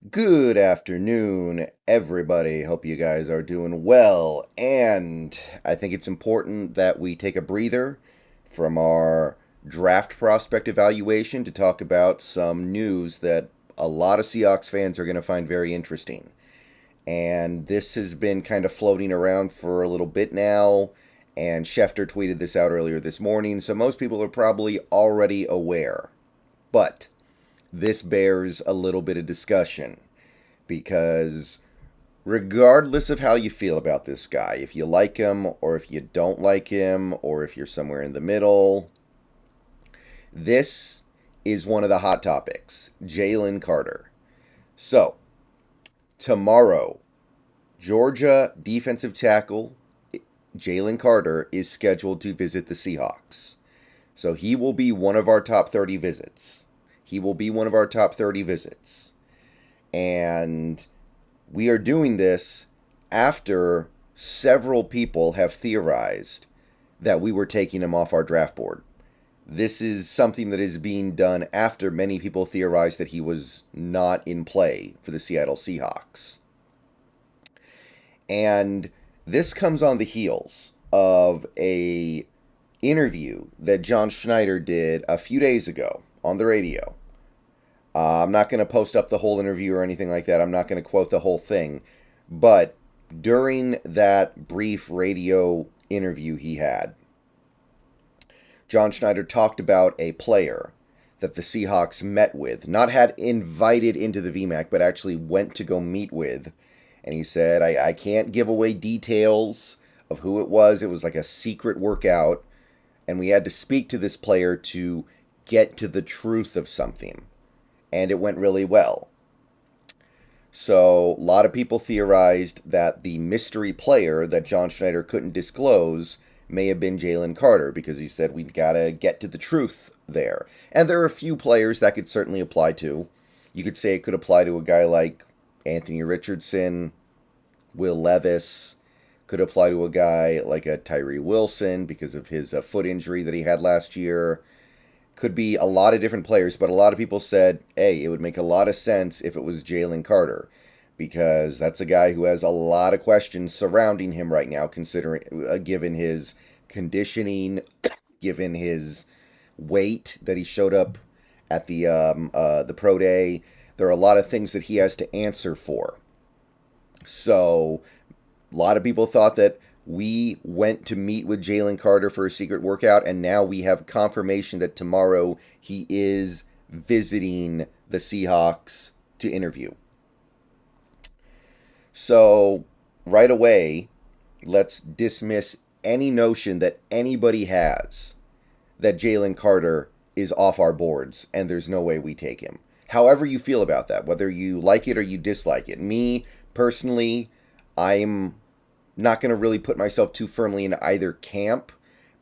Good afternoon, everybody. Hope you guys are doing well. And I think it's important that we take a breather from our draft prospect evaluation to talk about some news that a lot of Seahawks fans are going to find very interesting. And this has been kind of floating around for a little bit now. And Schefter tweeted this out earlier this morning, so most people are probably already aware. But this bears a little bit of discussion because regardless of how you feel about this guy, if you like him or if you don't like him or if you're somewhere in the middle, this is one of the hot topics. Jalen Carter. So, tomorrow, Georgia defensive tackle Jalen Carter is scheduled to visit the Seahawks. So he will be one of our top 30 visits. And we are doing this after several people have theorized that we were taking him off our draft board. This is something that is being done after many people theorized that he was not in play for the Seattle Seahawks. And this comes on the heels of a interview that John Schneider did a few days ago on the radio. I'm not going to post up the whole interview or anything like that. I'm not going to quote the whole thing. But during that brief radio interview he had, John Schneider talked about a player that the Seahawks met with, not had invited into the VMAC, but actually went to go meet with. And he said, I can't give away details of who it was. It was like a secret workout. And we had to speak to this player to get to the truth of something. And it went really well. So a lot of people theorized that the mystery player that John Schneider couldn't disclose may have been Jalen Carter, because he said we've got to get to the truth there. And there are a few players that could certainly apply to. You could say it could apply to a guy like Anthony Richardson, Will Levis. Could apply to a guy like a Tyree Wilson because of his foot injury that he had last year. Could be a lot of different players, but a lot of people said, hey, it would make a lot of sense if it was Jalen Carter, because that's a guy who has a lot of questions surrounding him right now, considering given his conditioning, given his weight that he showed up at the pro day. There are a lot of things that he has to answer for. So a lot of people thought that we went to meet with Jalen Carter for a secret workout, and now we have confirmation that tomorrow he is visiting the Seahawks to interview. So, right away, let's dismiss any notion that anybody has that Jalen Carter is off our boards and there's no way we take him. However you feel about that, whether you like it or you dislike it. Me, personally, I'm not going to really put myself too firmly in either camp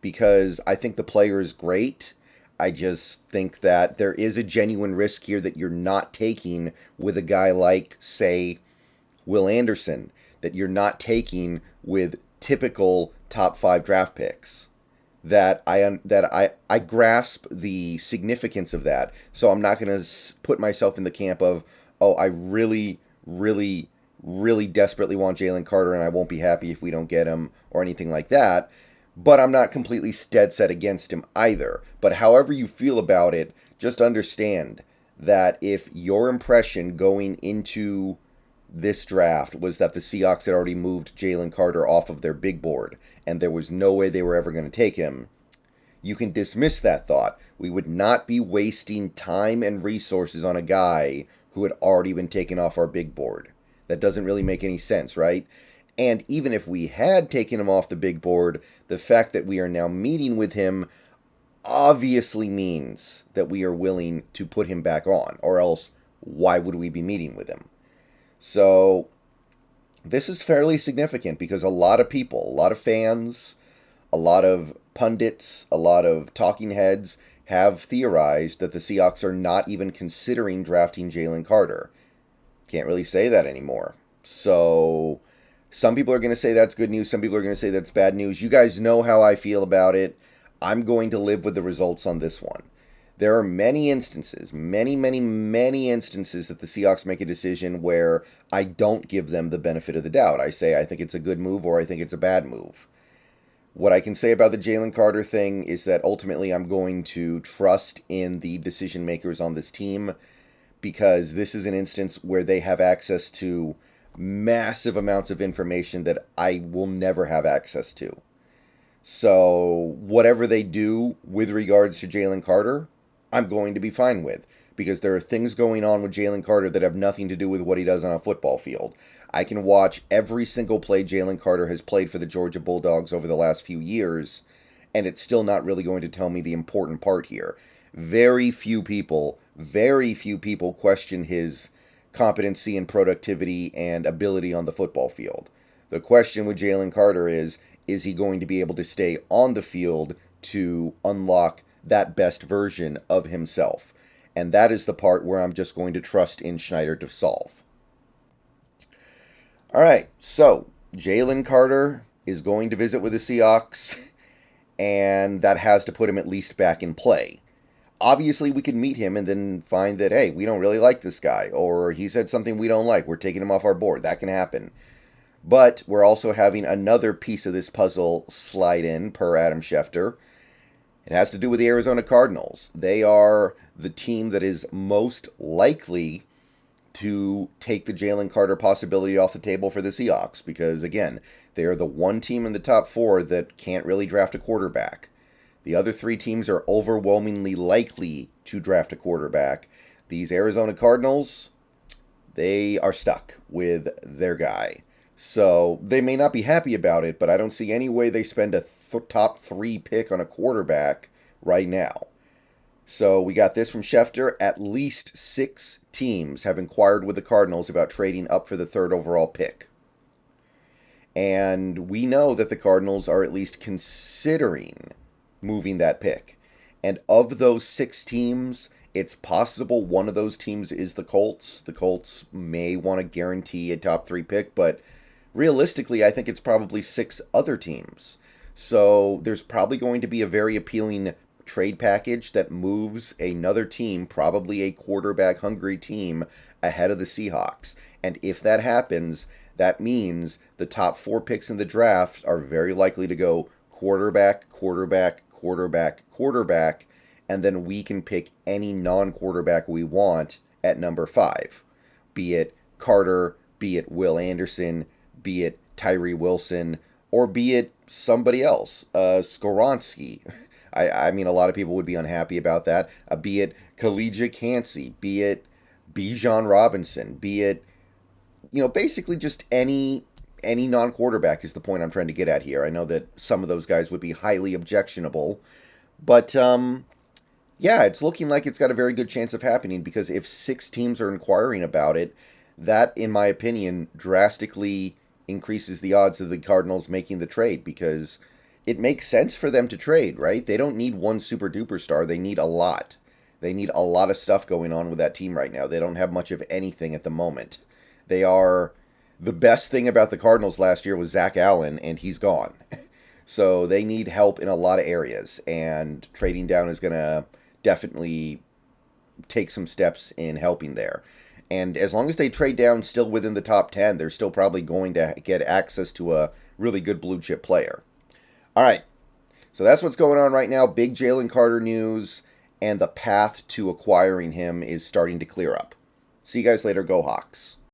because I think the player is great. I just think that there is a genuine risk here that you're not taking with a guy like, say, Will Anderson, that you're not taking with typical top 5 draft picks. That I grasp the significance of that. So I'm not going to put myself in the camp of, oh, I really, really, really desperately want Jalen Carter and I won't be happy if we don't get him or anything like that. But I'm not completely dead set against him either. But however you feel about it, just understand that if your impression going into this draft was that the Seahawks had already moved Jalen Carter off of their big board and there was no way they were ever going to take him, you can dismiss that thought. We would not be wasting time and resources on a guy who had already been taken off our big board. That doesn't really make any sense, right? And even if we had taken him off the big board, the fact that we are now meeting with him obviously means that we are willing to put him back on, or else why would we be meeting with him? So this is fairly significant because a lot of people, a lot of fans, a lot of pundits, a lot of talking heads have theorized that the Seahawks are not even considering drafting Jalen Carter. Can't really say that anymore. So some people are going to say that's good news. Some people are going to say that's bad news. You guys know how I feel about it. I'm going to live with the results on this one. There are many instances, many instances that the Seahawks make a decision where I don't give them the benefit of the doubt. I say I think it's a good move or I think it's a bad move. What I can say about the Jalen Carter thing is that ultimately I'm going to trust in the decision makers on this team, because this is an instance where they have access to massive amounts of information that I will never have access to. So whatever they do with regards to Jalen Carter, I'm going to be fine with, because there are things going on with Jalen Carter that have nothing to do with what he does on a football field. I can watch every single play Jalen Carter has played for the Georgia Bulldogs over the last few years, and it's still not really going to tell me the important part here. Very few people question his competency and productivity and ability on the football field. The question with Jalen Carter is he going to be able to stay on the field to unlock that best version of himself? And that is the part where I'm just going to trust in Schneider to solve. All right, so Jalen Carter is going to visit with the Seahawks, and that has to put him at least back in play. Obviously, we could meet him and then find that, hey, we don't really like this guy, or he said something we don't like. We're taking him off our board. That can happen. But we're also having another piece of this puzzle slide in, per Adam Schefter. It has to do with the Arizona Cardinals. They are the team that is most likely to take the Jalen Carter possibility off the table for the Seahawks, because, again, they are the one team in the top four that can't really draft a quarterback. The other three teams are overwhelmingly likely to draft a quarterback. These Arizona Cardinals, they are stuck with their guy. So they may not be happy about it, but I don't see any way they spend a top 3 pick on a quarterback right now. So we got this from Schefter. At least 6 teams have inquired with the Cardinals about trading up for the 3rd overall pick. And we know that the Cardinals are at least considering moving that pick. And of those 6 teams, it's possible one of those teams is the Colts. The Colts may want to guarantee a top 3 pick, but realistically, I think it's probably 6 other teams. So there's probably going to be a very appealing trade package that moves another team, probably a quarterback-hungry team, ahead of the Seahawks. And if that happens, that means the top 4 picks in the draft are very likely to go quarterback, and then we can pick any non-quarterback we want at number 5. Be it Carter, be it Will Anderson, be it Tyree Wilson, or be it somebody else, Skoronski. I mean, a lot of people would be unhappy about that. Be it Khalija Kancey, be it Bijan Robinson, be it, basically just any non-quarterback is the point I'm trying to get at here. I know that some of those guys would be highly objectionable, but yeah, it's looking like it's got a very good chance of happening, because if 6 teams are inquiring about it, that, in my opinion, drastically increases the odds of the Cardinals making the trade, because it makes sense for them to trade, right? They don't need one super duper star. They need a lot. They need a lot of stuff going on with that team right now. They don't have much of anything at the moment. They are... The best thing about the Cardinals last year was Zach Allen, and he's gone. So they need help in a lot of areas, and trading down is going to definitely take some steps in helping there. And as long as they trade down still within the top 10, they're still probably going to get access to a really good blue chip player. All right, so that's what's going on right now. Big Jalen Carter news, and the path to acquiring him is starting to clear up. See you guys later. Go Hawks.